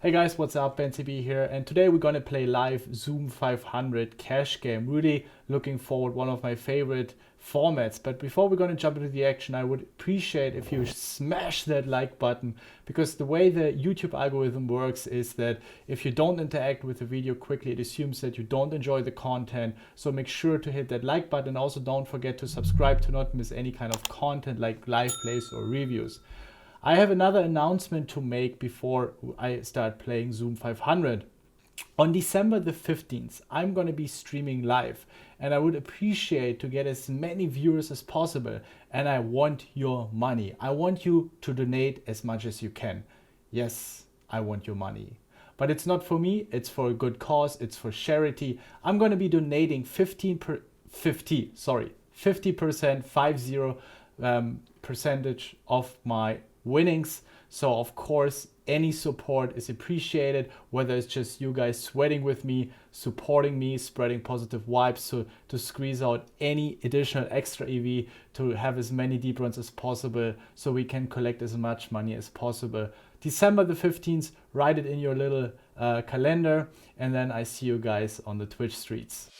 Hey guys, what's up? Bencb here, and today we're gonna play live Zoom 500 cash game. Really looking forward, one of my favorite formats. But before we're gonna jump into the action, I would appreciate if you smash that like button, because the way the YouTube algorithm works is that if you don't interact with the video quickly, it assumes that you don't enjoy the content. So make sure to hit that like button. Also, don't forget to subscribe to not miss any kind of content like live plays or reviews. I have another announcement to make before I start playing Zoom 500. On December the 15th, I'm going to be streaming live, and I would appreciate to get as many viewers as possible, and I want your money. I want you to donate as much as you can. Yes, I want your money. But it's not for me, it's for a good cause, it's for charity. I'm going to be donating 50% percentage of my winnings. So of course any support is appreciated, whether it's just you guys sweating with me, supporting me, spreading positive vibes to squeeze out any additional extra EV, to have as many deep runs as possible so we can collect as much money as possible. December the 15th, write it in your little calendar, and then I see you guys on the Twitch streets.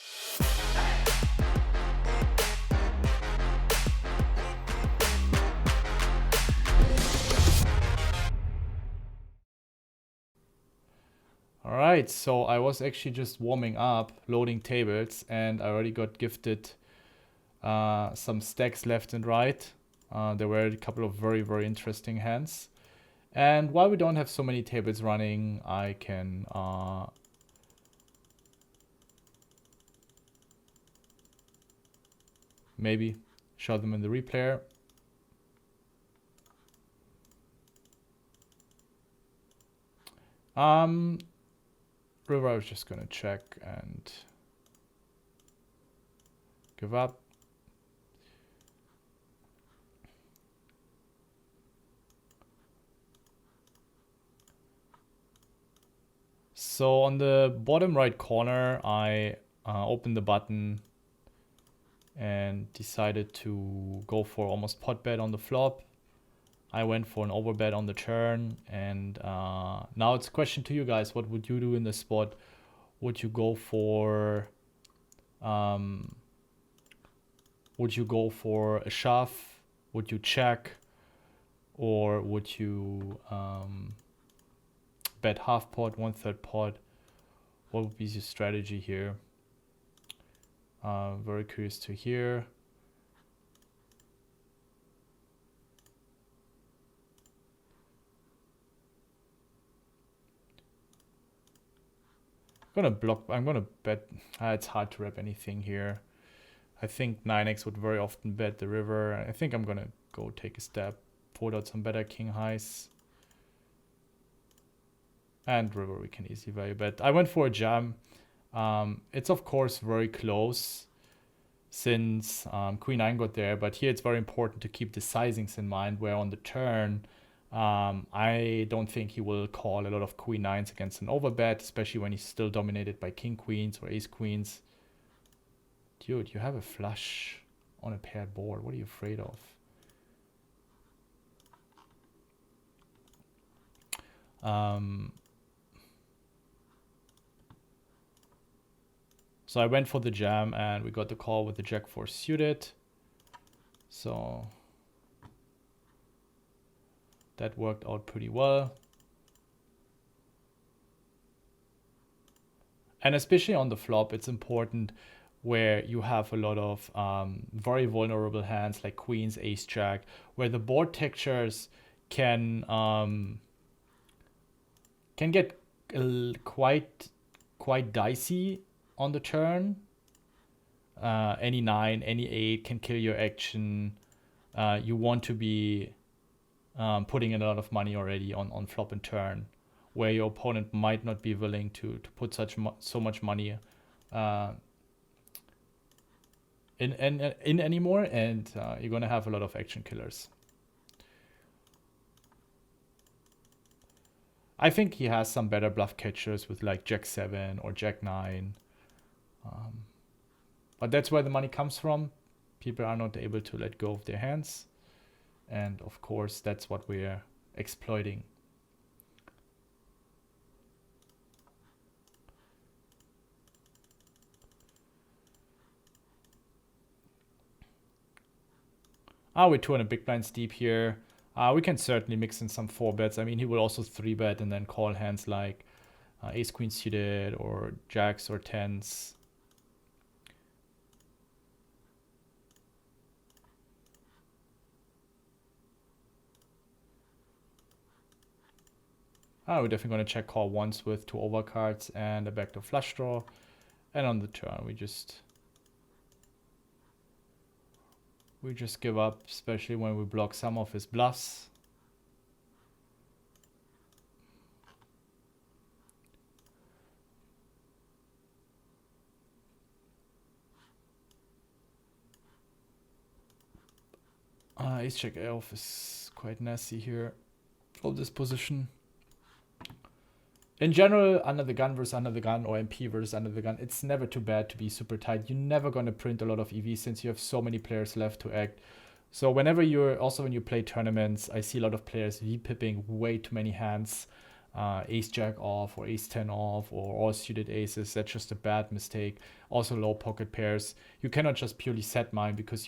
Alright, so I was actually just warming up, loading tables, and I already got gifted some stacks left and right. There were a couple of very, very interesting hands. And while we don't have so many tables running, I can maybe show them in the replayer. River, I was just gonna check and give up. So on the bottom right corner, I opened the button and decided to go for almost pot bet on the flop. I went for an overbet on the turn, and now it's a question to you guys. What would you do in this spot? Would you go for a shove? Would you check? Or would you bet half pot, 1/3 pot? What would be your strategy here? Very curious to hear. I'm gonna bet. It's hard to rep anything here. I think 9x would very often bet the river. I think I'm gonna go take a step, fold out some better king highs. And river we can easily value bet. I went for a jam. It's of course very close since queen 9 got there, but here it's very important to keep the sizings in mind, where on the turn I don't think he will call a lot of queen 9s against an overbet, especially when he's still dominated by king queens or ace queens. Dude, you have a flush on a paired board. What are you afraid of? So I went for the jam and we got the call with the jack 4 suited. So that worked out pretty well. And especially on the flop, it's important where you have a lot of very vulnerable hands like queens, ace, jack, where the board textures can get quite dicey on the turn. Any 9, any 8 can kill your action. You want to be putting in a lot of money already on flop and turn, where your opponent might not be willing to put so much money in anymore, and you're gonna have a lot of action killers. I think he has some better bluff catchers with like jack 7 or jack 9, but that's where the money comes from. People are not able to let go of their hands, and of course that's what we're exploiting. We're 200 big blinds deep here. We can certainly mix in some 4-bets. I mean, he will also 3-bet and then call hands like ace queen suited or jacks or tens. We're definitely going to check call once with 2 overcards and a backdoor flush draw. And on the turn, we just give up, especially when we block some of his bluffs. Ace check off is quite nasty here for this position. In general, under the gun versus under the gun or MP versus under the gun, it's never too bad to be super tight. You're never going to print a lot of EV since you have so many players left to act. So whenever when you play tournaments, I see a lot of players V-pipping way too many hands. Ace jack off or ace 10 off or all suited aces. That's just a bad mistake. Also low pocket pairs. You cannot just purely set mine because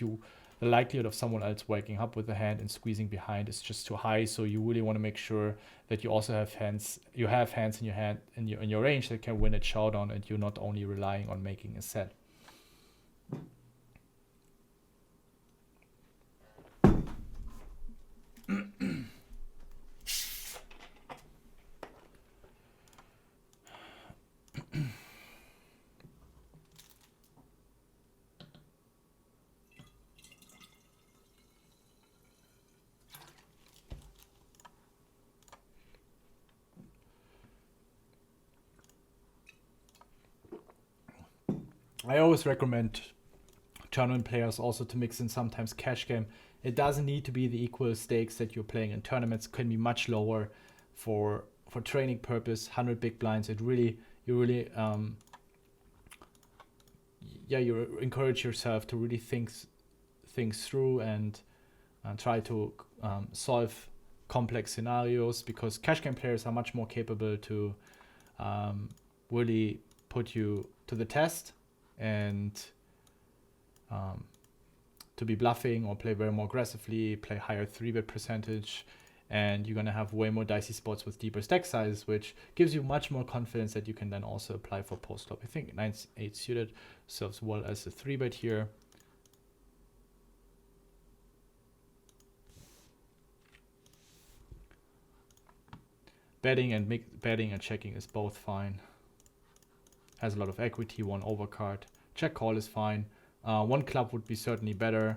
the likelihood of someone else waking up with the hand and squeezing behind is just too high. So you really want to make sure that you also have hands. You have hands in your hand in your range that can win a showdown, and you're not only relying on making a set. I always recommend tournament players also to mix in sometimes cash game. It doesn't need to be the equal stakes that you're playing in tournaments. It can be much lower for training purpose. 100 big blinds. You encourage yourself to really think things through and try to solve complex scenarios, because cash game players are much more capable to really put you to the test and to be bluffing or play very more aggressively, play higher 3-bet percentage, and you're going to have way more dicey spots with deeper stack sizes, which gives you much more confidence that you can then also apply for post-flop. I think 9-8 suited serves well as a 3-bet here. Betting and checking is both fine. Has a lot of equity, 1 overcard. Check call is fine. 1 club would be certainly better,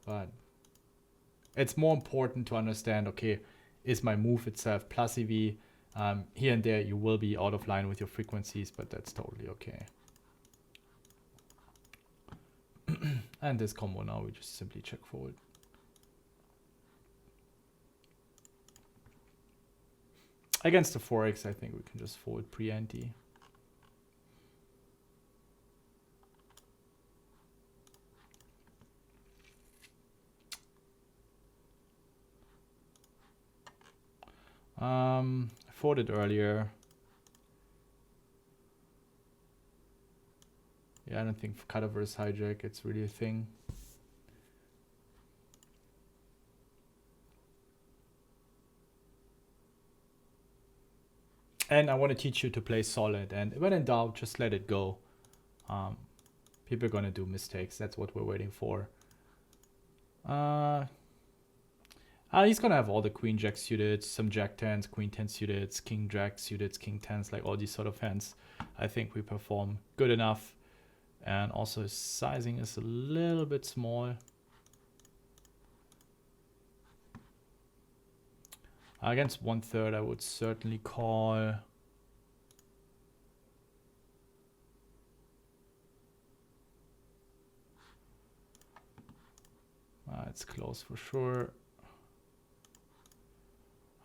but it's more important to understand, okay, is my move itself plus EV? Here and there you will be out of line with your frequencies, but that's totally okay. And this combo now, we just simply check forward. Against the 4x, I think we can just fold pre-ante. I folded earlier. Yeah, I don't think cutter versus hijack, it's really a thing. And I want to teach you to play solid, and when in doubt, just let it go. People are going to do mistakes. That's what we're waiting for. He's going to have all the queen jack suited, some jack 10s, queen 10 suited, king jack suited, king 10s, like all these sort of hands. I think we perform good enough. And also his sizing is a little bit small. Against 1/3, I would certainly call. It's close for sure.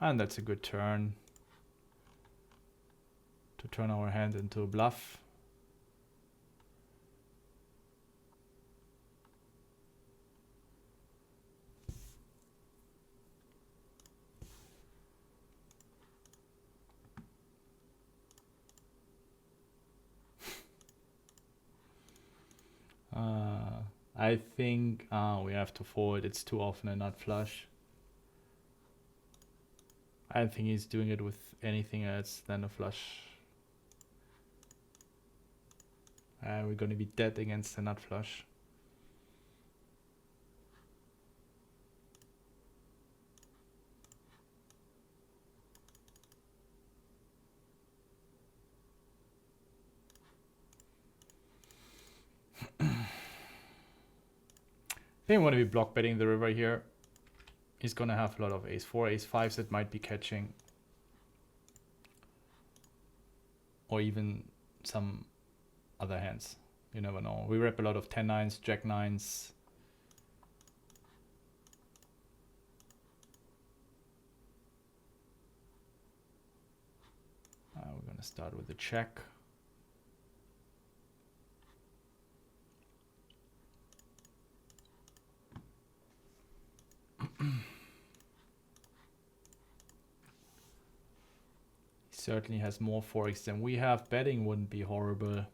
And that's a good turn to turn our hand into a bluff. I think we have to fold. It's too often a nut flush. I don't think he's doing it with anything else than a flush. We're going to be dead against the nut flush. I think I'm going to be block betting the river here. He's going to have a lot of ace 4, ace 5s that might be catching. Or even some other hands. You never know. We rep a lot of 10-9s, jack-9s. We're going to start with a check. Certainly has more forex than we have. Betting wouldn't be horrible.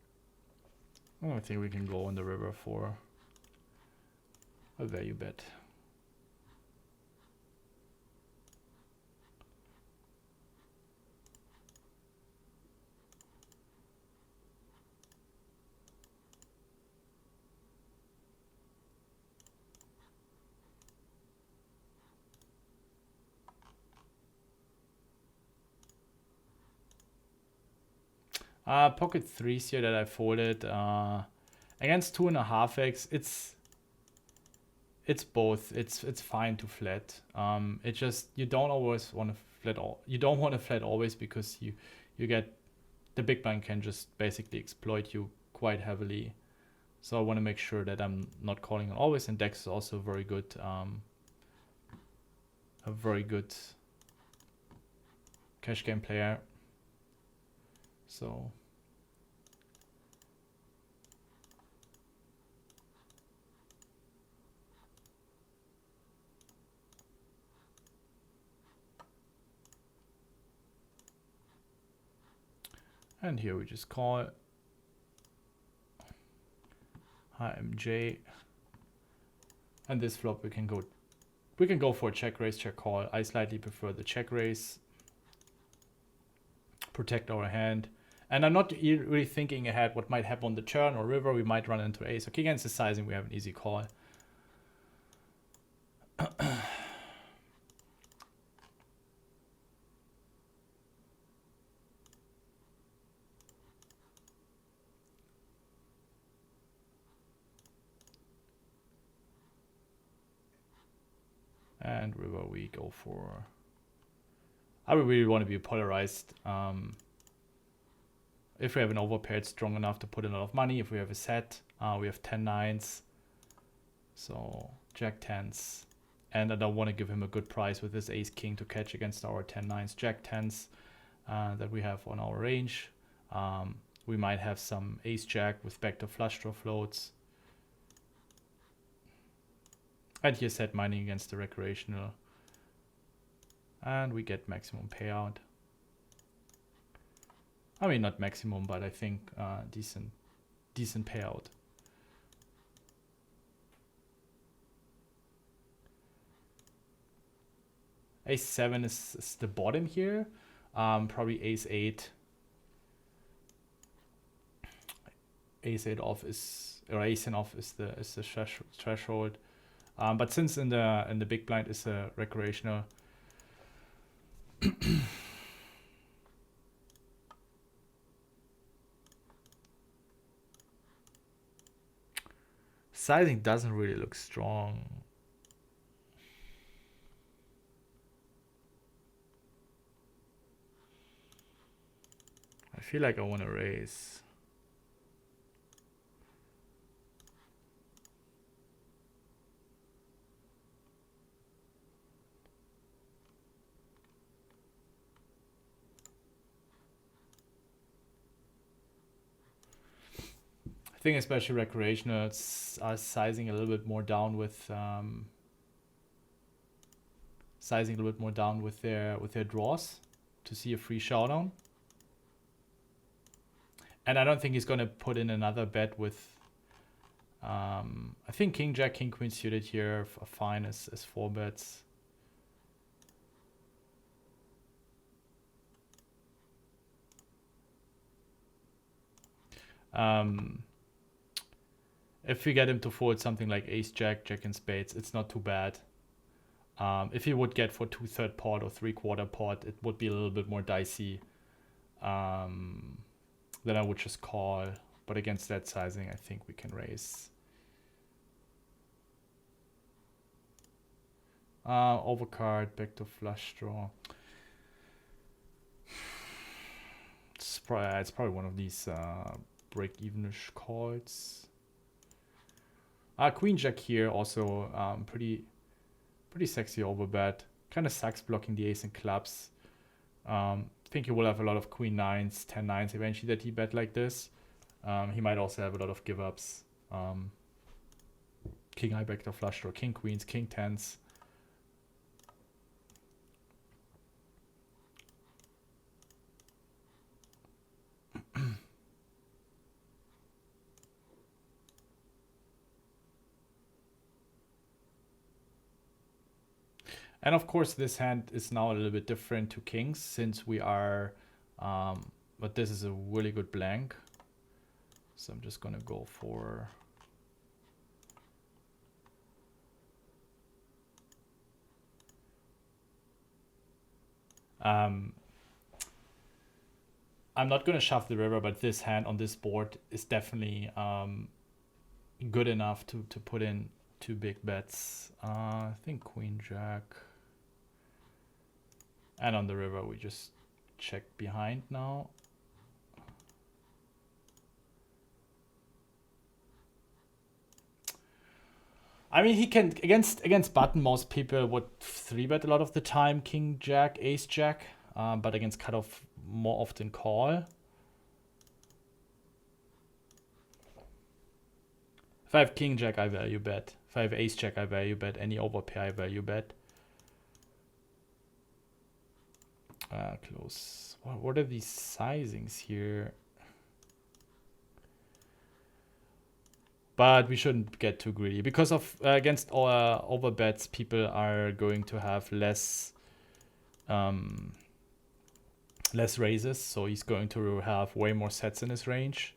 I don't think we can go on the river for a value bet. Pocket 3s here that I folded. Against 2.5x, it's both. It's fine to flat. It just, you don't always want to flat all. You don't want to flat always because you get, the big blind can just basically exploit you quite heavily. So I want to make sure that I'm not calling on always. And Dex is also very good. A very good cash game player. So and here we just call HMJ, and this flop we can go for a check raise, check call. I slightly prefer the check raise. Protect our hand. And I'm not really thinking ahead what might happen on the turn or river. We might run into ace. Okay, against the sizing, we have an easy call. And river, we go for... I would really want to be polarized. If we have an overpaired strong enough to put in a lot of money, if we have a set, we have 10-9s, so jack-10s, and I don't want to give him a good price with this ace-king to catch against our 10-9s, jack-10s that we have on our range. We might have some ace-jack with backdoor flush draw floats. And here set mining against the recreational. And we get maximum payout. I mean, not maximum, but I think decent payout. Ace 7 is the bottom here. Probably ace 8. Ace 8 off is, or ace 10 off is the threshold. But since in the big blind is a recreational. Sizing doesn't really look strong. I feel like I want to raise. I think especially recreationals are sizing a little bit more down with their draws to see a free showdown. And I don't think he's gonna put in another bet with I think king jack, king queen suited here are fine as 4 bets. If we get him to fold something like ace jack, jack and spades, it's not too bad. If he would get for 2/3 pot or 3/4 pot, it would be a little bit more dicey. Then I would just call. But against that sizing, I think we can raise. Overcard, back to flush draw. It's probably one of these break-even-ish calls. Queen jack here also pretty sexy overbet. Kind of sucks blocking the ace and clubs. I think he will have a lot of queen nines, 10 nines eventually that he bet like this. He might also have a lot of give ups. King high backdoor flush draw, king queens, king tens. And of course, this hand is now a little bit different to kings since we are, but this is a really good blank. So I'm just gonna go for I'm not gonna shove the river, but this hand on this board is definitely good enough to put in 2 big bets. I think queen jack. And on the river, we just check behind now. I mean, he can against button. Most people would 3-bet a lot of the time. King jack, ace jack, but against cutoff, more often call. If I have king jack, I value bet. If I have ace jack, I value bet. Any overpair, I value bet. Close. What are these sizings here? But we shouldn't get too greedy because of against overbets, people are going to have less raises, so he's going to have way more sets in his range.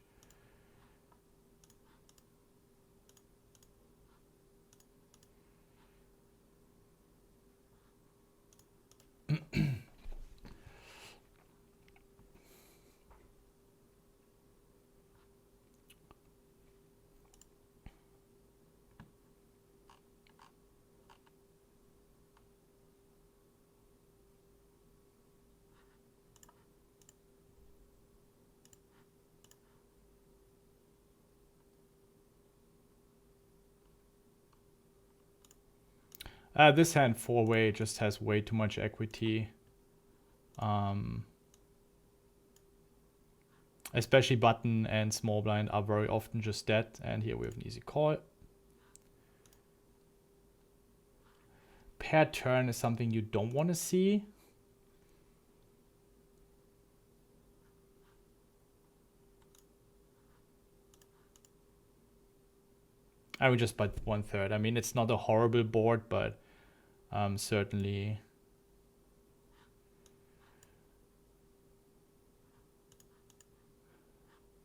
This hand 4-way just has way too much equity. Especially button and small blind are very often just dead. And here we have an easy call. Pair turn is something you don't want to see. I would just bet 1/3. I mean, it's not a horrible board, but certainly.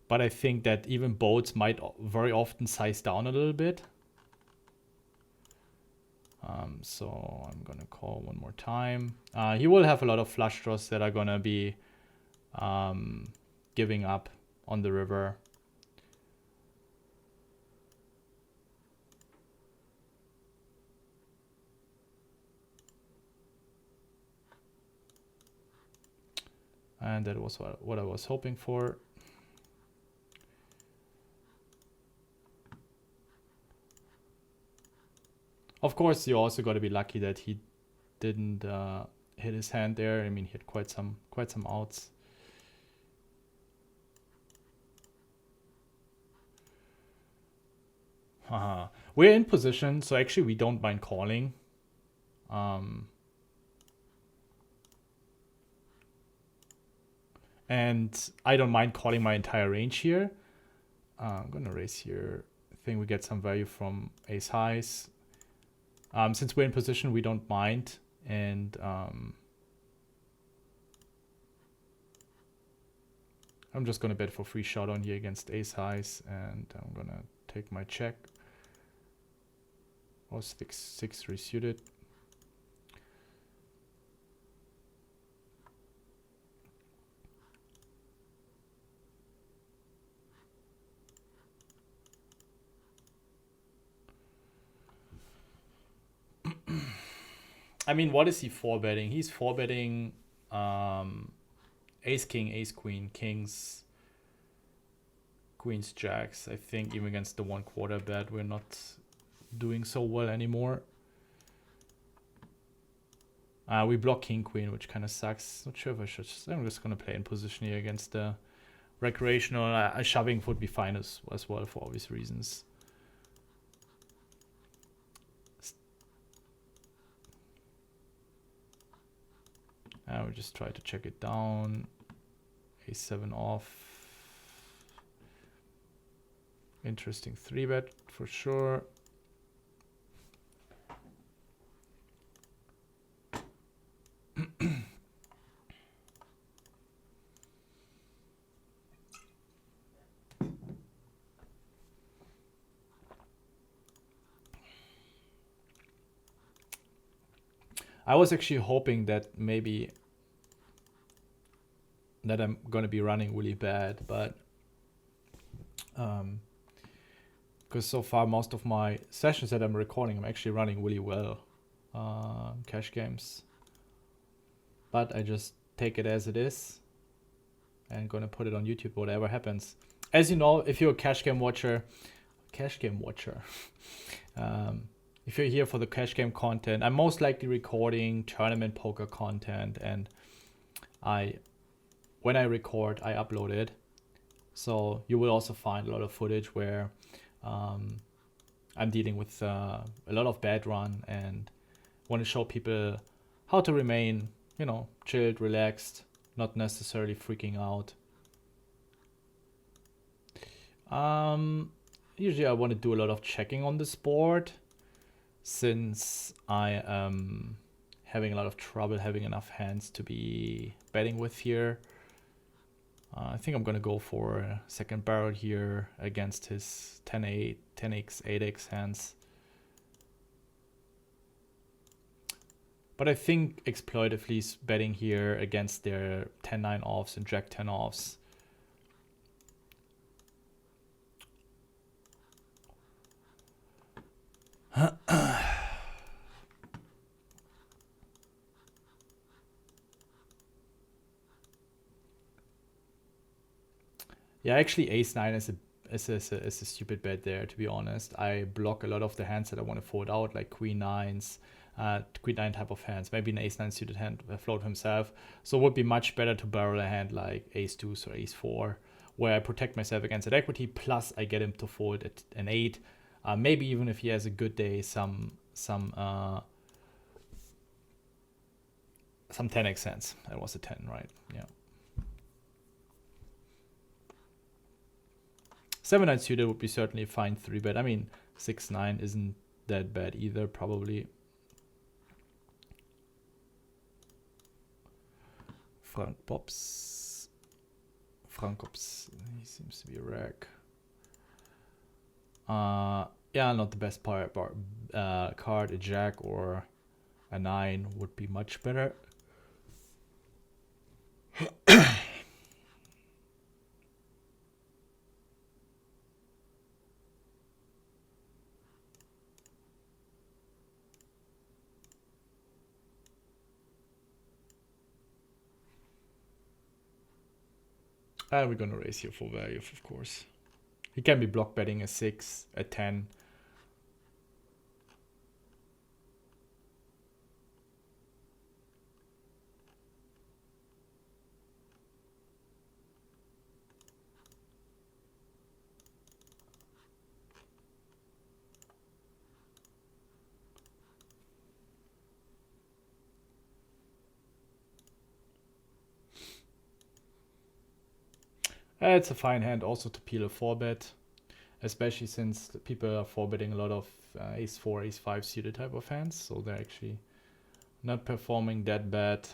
But I think that even boats might very often size down a little bit. So I'm gonna call one more time. He will have a lot of flush draws that are gonna be giving up on the river. And that was what I was hoping for. Of course, you also got to be lucky that he didn't hit his hand there. I mean, he had quite some outs. We're in position, so actually we don't mind calling. And I don't mind calling my entire range here. I'm gonna raise here think we get some value from ace highs. Since we're in position, we don't mind. And I'm just going to bet for free shot on here against ace highs. And I'm going to take my check. Or 6-3 suited. I mean, what is he 4-betting? He's 4-betting ace king, ace queen, kings, queens, jacks. I think even against the 1/4 bet, we're not doing so well anymore. We block king, queen, which kind of sucks. Not sure if I should. I'm just going to play in position here against the recreational. Shoving would be fine as well for obvious reasons. I will just try to check it down. A7 off. Interesting 3-bet for sure. I was actually hoping that maybe that I'm going to be running really bad, but because so far most of my sessions that I'm recording, I'm actually running really well, cash games. But I just take it as it is and going to put it on YouTube, whatever happens. As you know, if you're a cash game watcher, if you're here for the cash game content, I'm most likely recording tournament poker content, and when I record, I upload it. So you will also find a lot of footage where I'm dealing with a lot of bad run and want to show people how to remain, you know, chilled, relaxed, not necessarily freaking out. Usually I want to do a lot of checking on this board, since I am having a lot of trouble having enough hands to be betting with here. I think I'm going to go for a second barrel here against his 10-8, 10x, 8x hands. But I think exploitatively betting here against their 10-9 offs and jack 10 offs. Yeah, actually ace-9 is a stupid bet there, to be honest. I block a lot of the hands that I want to fold out, like queen-9s, queen-9 type of hands. Maybe an ace-9 suited hand float himself. So it would be much better to barrel a hand like ace-2 or ace-4, where I protect myself against that equity, plus I get him to fold at an 8. Maybe even if he has a good day, some 10x hands. That was a 10, right? Yeah. 7-9 suited would be certainly a fine 3-bet. I mean, 6-9 isn't that bad either, probably. Frank Pops. He seems to be a wreck. Yeah, not the best card. A jack or a 9 would be much better. And we're gonna raise here for value, of course. He can be block betting a 6, a 10. It's a fine hand also to peel a 4-bet. especially since the people are forbidding a lot of ace 4, ace 5 suited type of hands, so they're actually not performing that bad.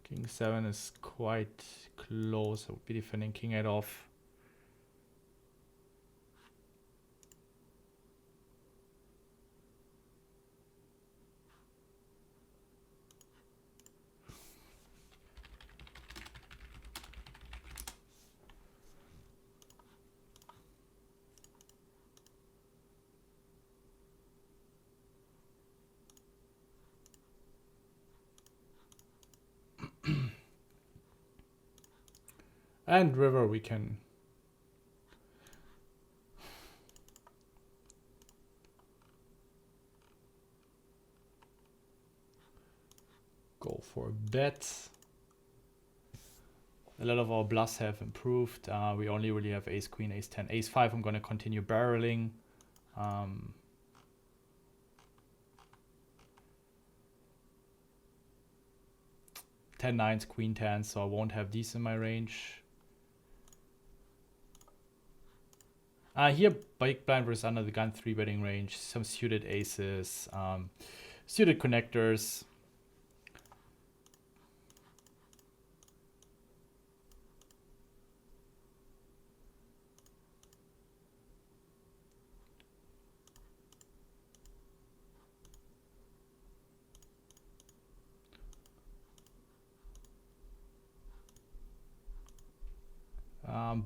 King 7 is quite close. I would be defending king 8 off. And river we can go for a bet. A lot of our bluffs have improved. We only really have ace queen, ace 10, ace 5. I'm going to continue barreling. 10 9s, queen 10, so I won't have these in my range. Here, big blind versus under the gun, 3-betting range, some suited aces, suited connectors.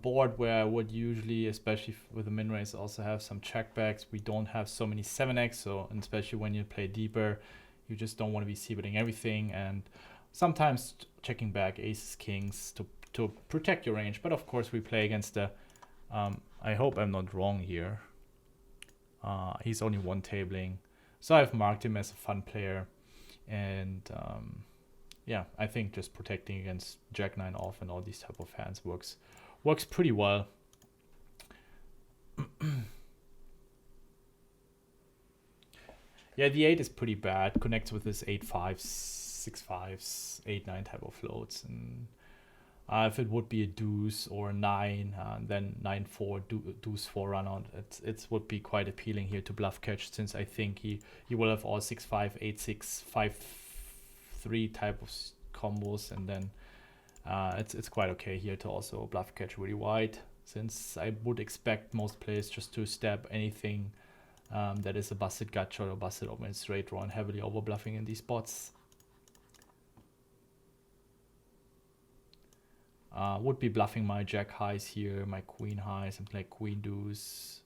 Board where I would usually, especially with the min raise, also have some checkbacks. We don't have so many 7x, so and especially when you play deeper, you just don't want to be c-betting everything, and sometimes checking back aces, kings to protect your range. But of course we play against the, I hope I'm not wrong here. He's only one tabling, so I've marked him as a fun player, and yeah, I think just protecting against Jack 9 off and all these type of hands works pretty well. Yeah, the 8 is pretty bad. Connects with this 8 5s, 6 5s, 8 9 type of floats, and if it would be a deuce or a 9, then 9 4 deuce 4 run out, it would be quite appealing here to bluff catch, since I think he will have all 6 5, 8 6, 5 3 type of combos, and then it's quite okay here to also bluff catch really wide, since I would expect most players just to stab anything that is a busted gut shot or busted open straight draw, and heavily over bluffing in these spots. Would be bluffing my jack highs here, my queen highs, and play queen deuce.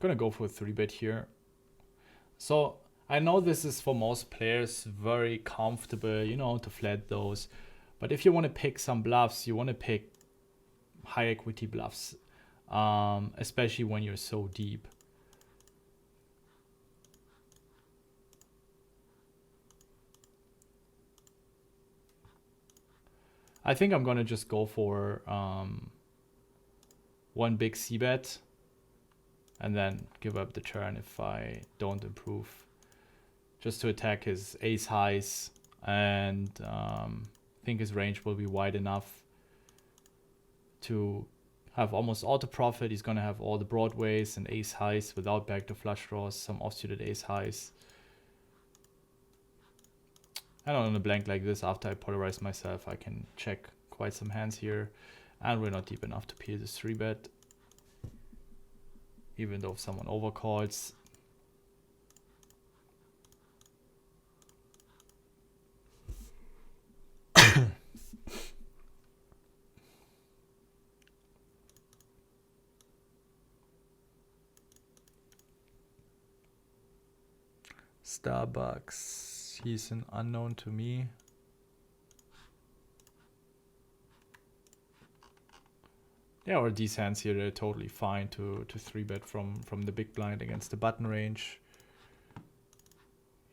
Gonna go for a 3-bet here. So I know this is for most players very comfortable, you know, to flat those. But if you want to pick some bluffs, you want to pick high equity bluffs, especially when you're so deep. I think I'm gonna just go for one big c-bet and then give up the turn if I don't improve, just to attack his ace highs, and I think his range will be wide enough to have almost auto profit. He's gonna have all the broadways and ace highs without backdoor flush draws, some offsuited ace highs. And on a blank like this, after I polarize myself, I can check quite some hands here. And we're not deep enough to peel this 3-bet. Even though if someone overcalls. Starbucks, he's an unknown to me. Yeah, or these hands here, they're totally fine to 3-bet from the big blind against the button range.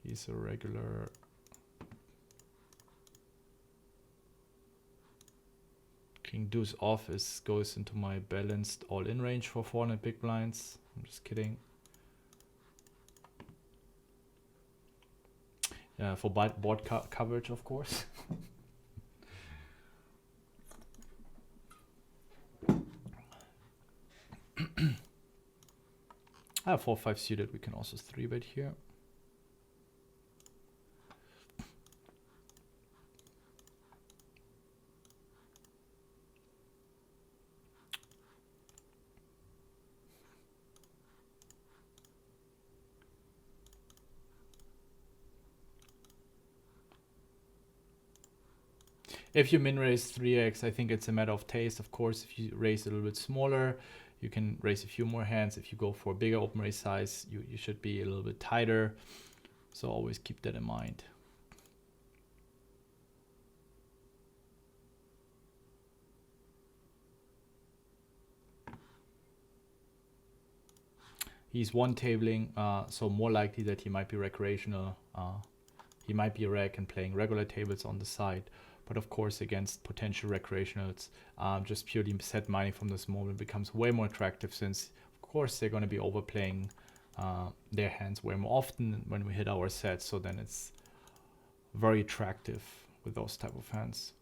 He's a regular. King deuce off goes into my balanced all-in range for 400 big blinds. I'm just kidding. Yeah, for board coverage, of course. 4-5 suited, we can also 3-bet here. If you min raise 3x, I think it's a matter of taste. Of course, if you raise a little bit smaller, you can raise a few more hands. If you go for a bigger open raise size, you should be a little bit tighter. So always keep that in mind. He's one tabling, so more likely that he might be recreational. He might be a rec and playing regular tables on the side. But of course, against potential recreationals, just purely set mining from this moment becomes way more attractive, since of course they're going to be overplaying their hands way more often when we hit our sets. So then it's very attractive with those type of hands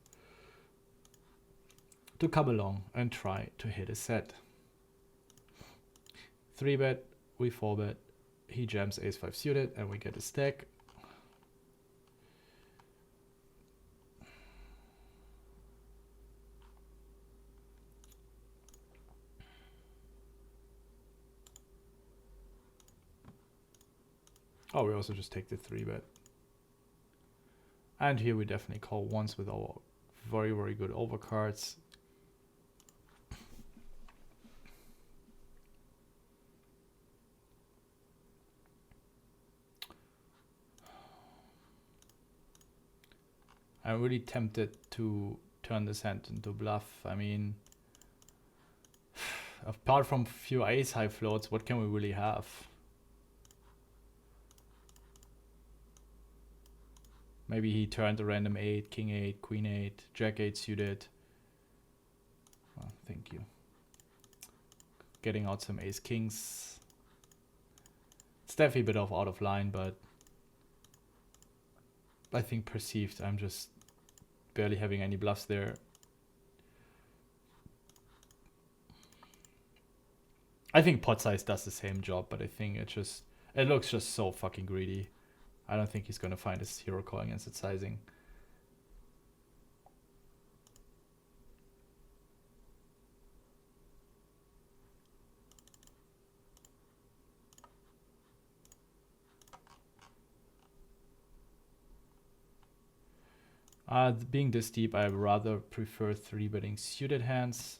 to come along and try to hit a set. 3-bet, we 4-bet, he jams ace-5 suited, and we get a stack. Oh, we also just take the 3-bet. And here we definitely call once with our very, very good overcards. I'm really tempted to turn this hand into bluff. I mean, apart from few ace high floats, what can we really have? Maybe he turned a random 8, king 8, queen 8, jack 8 suited. Oh, thank you. Getting out some ace kings. It's definitely a bit out of line, but I think perceived, I'm just barely having any bluffs there. I think pot size does the same job, but I think it looks just so fucking greedy. I don't think he's going to find his hero call against its sizing. Being this deep, I rather prefer 3-betting suited hands.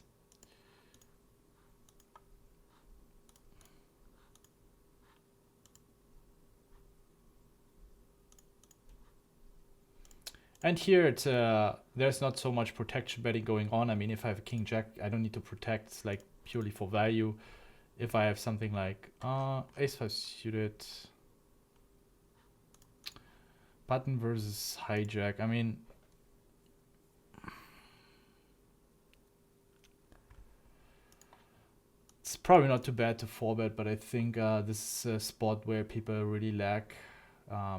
And here it's there's not so much protection betting going on. I mean, if I have a king jack, I don't need to protect. It's like purely for value. If I have something like ace-5 suited, button versus hijack, I mean, it's probably not too bad to 4-bet, but I think this is a spot where people really lack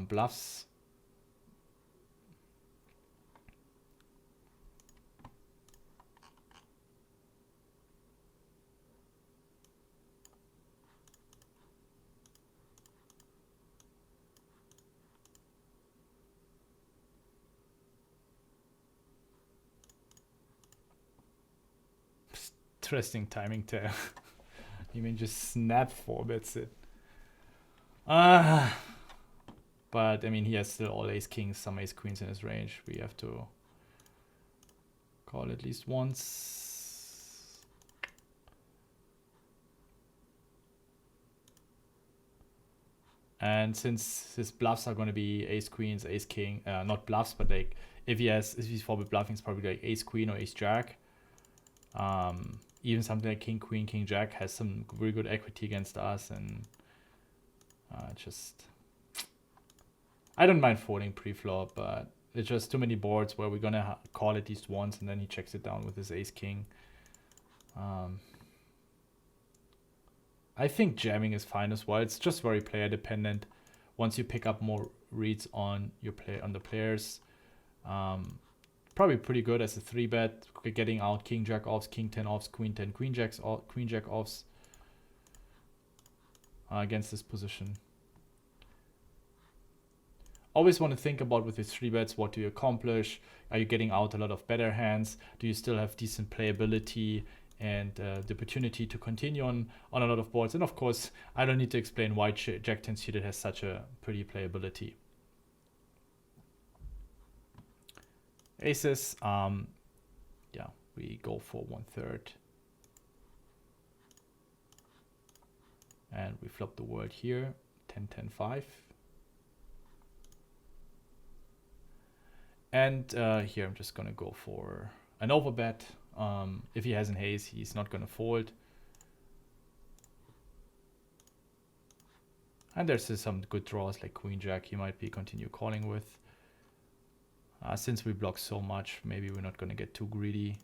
bluffs. Interesting timing there. You mean just snap 4-bets it. But I mean, he has still all ace kings, some ace queens in his range. We have to call at least once. And since his bluffs are going to be ace queens, ace king, not bluffs, but like if he's 4-bet bluffing, it's probably like ace queen or ace jack. Even something like king queen, king jack has some very good equity against us, and I don't mind folding pre-flop, but it's just too many boards where we're gonna call at least once, and then he checks it down with his ace king. I think jamming is fine as well. It's just very player dependent. Once you pick up more reads on the players, probably pretty good as a 3-bet, getting out king jack offs, king 10 offs, queen 10, queen jack offs against this position. Always want to think about with your 3-bets, what do you accomplish? Are you getting out a lot of better hands? Do you still have decent playability and the opportunity to continue on a lot of boards? And of course, I don't need to explain why Jack 10 suited has such a pretty playability. Aces, yeah, we go for 1/3. And we flop the word here, 10-10-5. And here I'm just gonna go for an overbet. If he has an ace, he's not gonna fold. And there's some good draws like queen jack he might be continue calling with. Since we block so much, maybe we're not gonna get too greedy.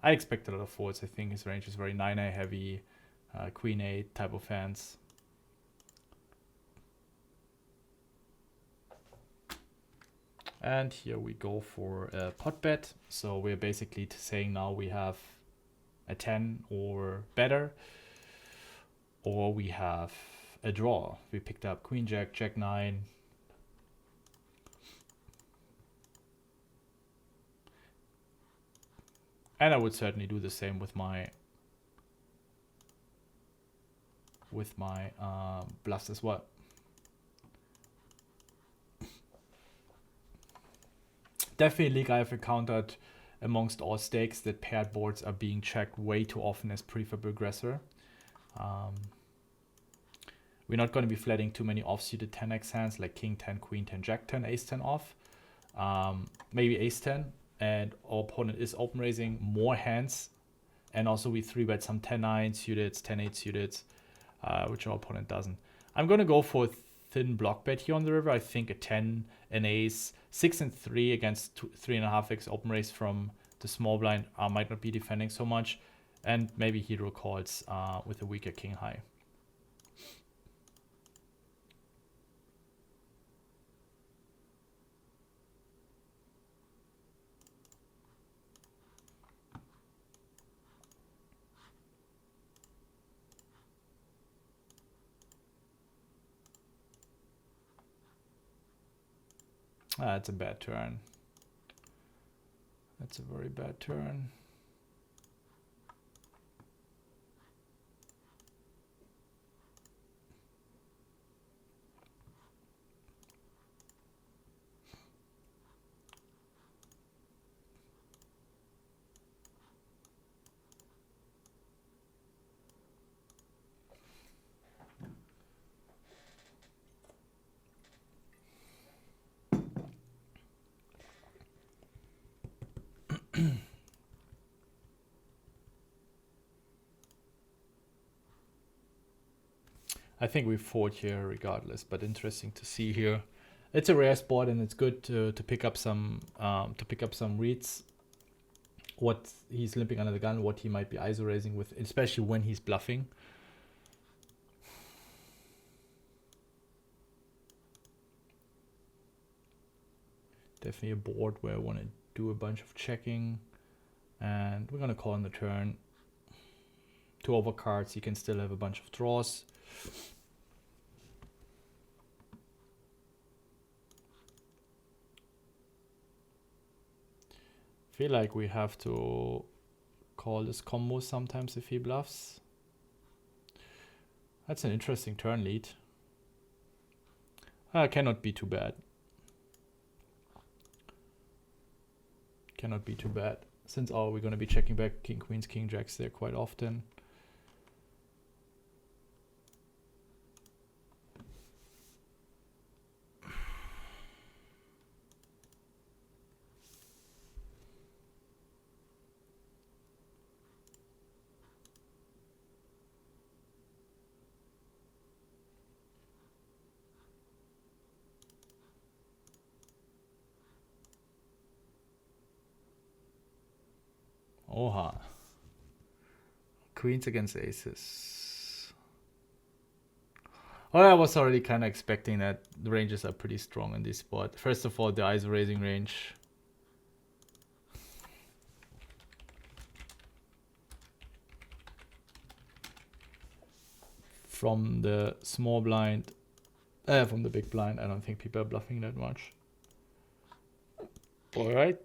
I expect a lot of folds. I think his range is very 9-eye heavy, queen 8 type of hands. And here we go for a pot bet. So we're basically saying now we have a 10 or better, or we have a draw. We picked up queen jack, jack 9. And I would certainly do the same with my bluffs as well. Definitely league I've encountered amongst all stakes that paired boards are being checked way too often as preflop aggressor. We're not going to be flatting too many offsuited 10x hands like king 10, queen 10, jack 10, ace 10 off. Maybe ace 10, and our opponent is open raising more hands. And also we 3-bet some 10-9 suited, 10-8 suited, which our opponent doesn't. I'm going to go for a thin block bet here on the river. I think a 10, an ace, 6 and 3 against 3.5x open raise from the small blind might not be defending so much. And maybe hero calls with a weaker king high. That's a bad turn. That's a very bad turn. I think we fold here regardless, but interesting to see here. It's a rare spot, and it's good to pick up some reads. What he's limping under the gun, what he might be ISO raising with, especially when he's bluffing. Definitely a board where I want to do a bunch of checking, and we're gonna call on the turn. 2 overcards, he can still have a bunch of draws. feel like we have to call this combo sometimes if he bluffs. That's an interesting turn lead. Cannot be too bad. Cannot be too bad. Since we're going to be checking back king, queens, king, jacks there quite often. Oha. Queens against aces. Oh, I was already kind of expecting that. The ranges are pretty strong in this spot. First of all, the ISO raising range. From the small blind, from the big blind, I don't think people are bluffing that much. All right.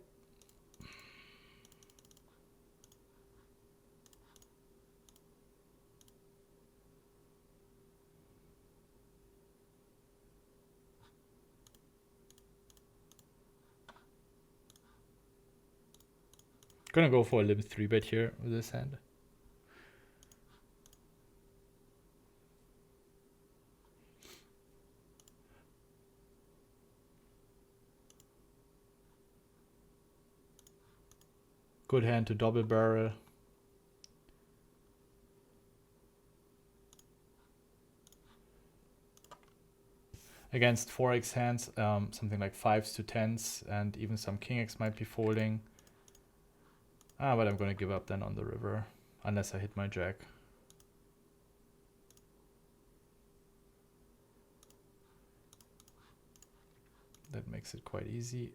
Gonna go for a limit 3-bet here with this hand. Good hand to double barrel. Against 4x hands, something like 5s to 10s, and even some king x might be folding. But I'm going to give up then on the river, unless I hit my jack. That makes it quite easy.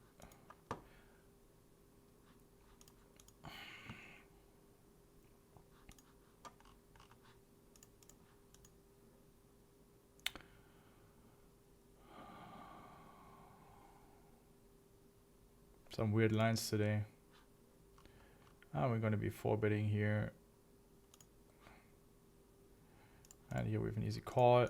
Some weird lines today. We're going to be 4-betting here. And here we have an easy call.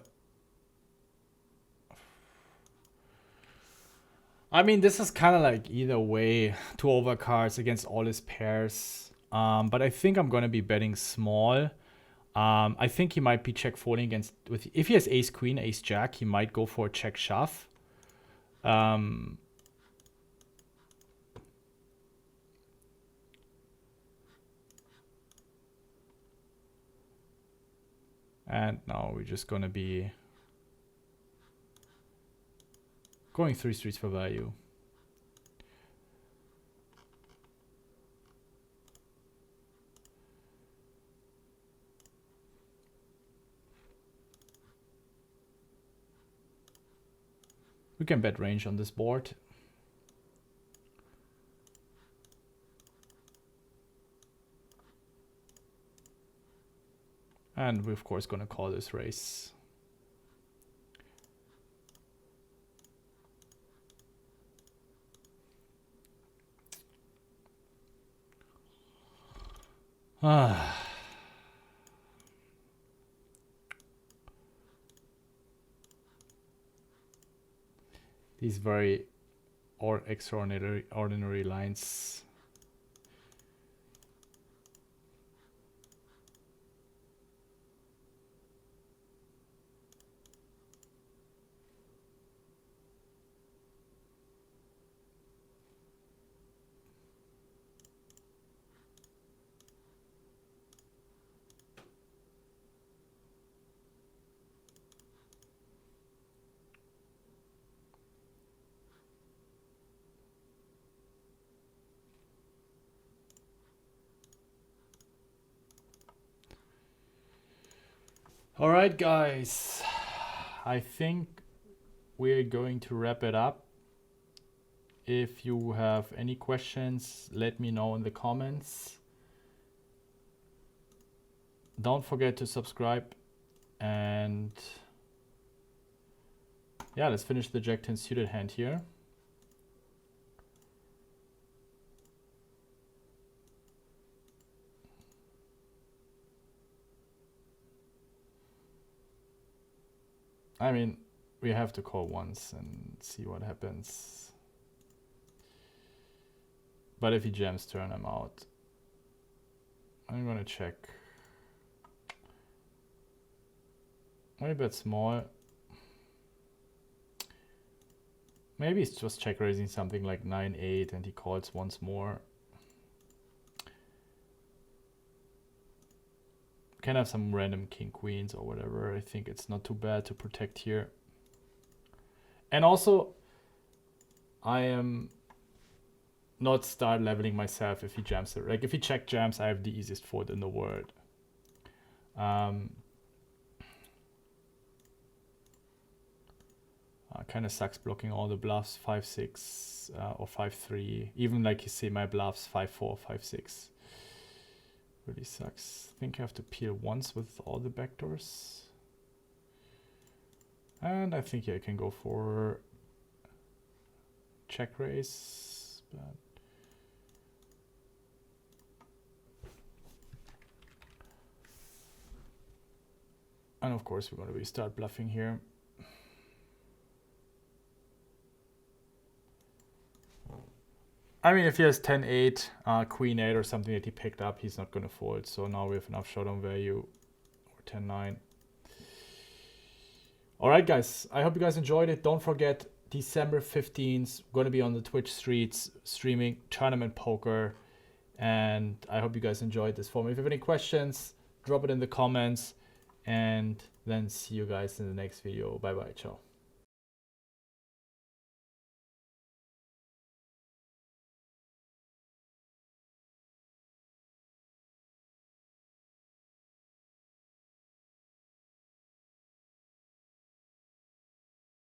I mean, this is kind of like either way, 2 overcards against all his pairs. But I think I'm going to be betting small. I think he might be check folding against, if he has ace queen, ace jack, he might go for a check shove. And now we're just going to be going 3 streets for value. We can bet range on this board. And we're of course going to call this race. These very extraordinary lines. All right, guys, I think we're going to wrap it up. If you have any questions, let me know in the comments. Don't forget to subscribe, and yeah, let's finish the Jack 10 suited hand here. I mean, we have to call once and see what happens. But if he jams turn, I'm out. I'm gonna check. Maybe bet small. Maybe he's just check raising something like 9-8 and he calls once more. Can have some random king queens or whatever. I think it's not too bad to protect here. And also, I am not start leveling myself if he jams it. Like if he check jams, I have the easiest fold in the world. Kind of sucks blocking all the bluffs 5-6 or 5-3. Even like you see my bluffs 5-4, 5-6. Really sucks. I think I have to peel once with all the backdoors. And I think yeah, I can go for check raise. But and of course we're going to restart bluffing here. I mean, if he has 10-8, Queen 8 or something that he picked up, he's not going to fold. So now we have enough showdown value, or 10-9. All right, guys. I hope you guys enjoyed it. Don't forget, December 15th, going to be on the Twitch streets streaming Tournament Poker. And I hope you guys enjoyed this form. If you have any questions, drop it in the comments. And then see you guys in the next video. Bye-bye. Ciao.